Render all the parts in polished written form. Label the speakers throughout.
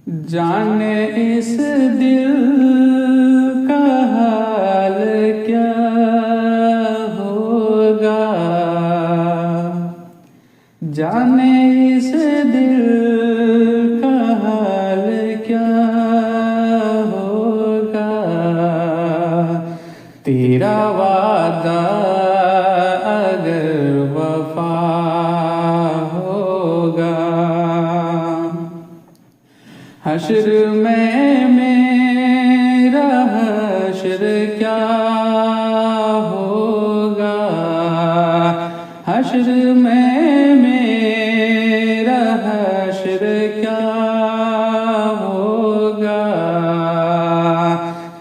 Speaker 1: जाने इस दिल का हाल क्या होगा, जाने इस दिल का हाल क्या होगा। तेरा वादा अगर वफा होगा, हश्र में मेरा हश्र क्या होगा, हश्र में मेरा हश्र क्या होगा।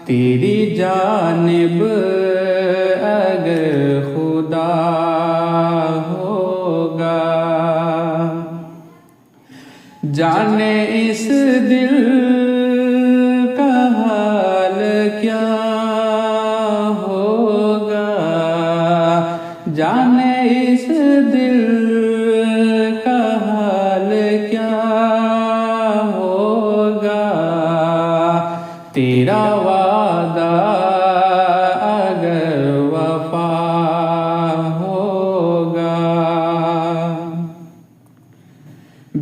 Speaker 1: तेरी जानिब अगर खुदा होगा, जाने इस दिल का हाल क्या होगा, जाने इस दिल का हाल क्या होगा। तेरा वादा अगर वफा होगा,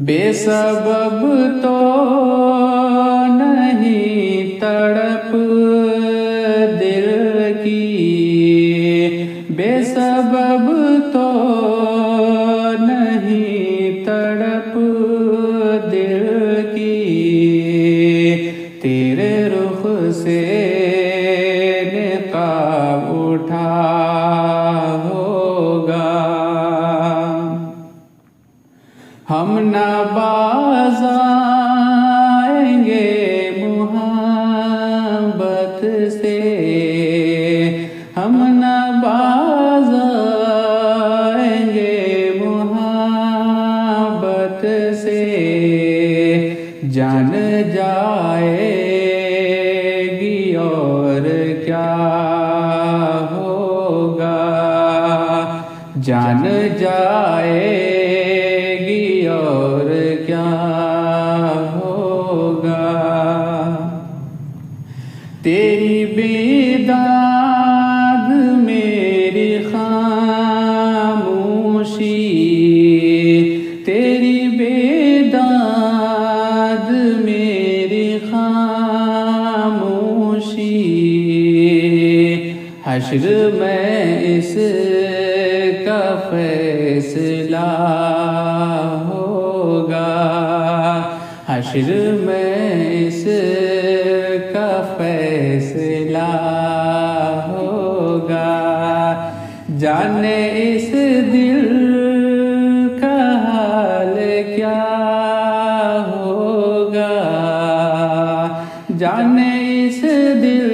Speaker 1: बेसबब तो नहीं तड़प दिल की, बेसबब तो नहीं तड़प दिल की। तेरे रुख से निकाब उठा होगा, हम न बाज़ आएंगे मोहब्बत से, हम न बाज़ आएंगे मोहब्बत से। जान जाएगी और क्या होगा, जान जाएगी और क्या होगा। तेरी बेदाग मेरी खामोशी, तेरी बेदाग मेरी खामोशी। हश्र में इस का फैसला होगा, हश्र में इस का फैसला होगा। जाने इस दिल का हाल क्या होगा, जाने इस दिल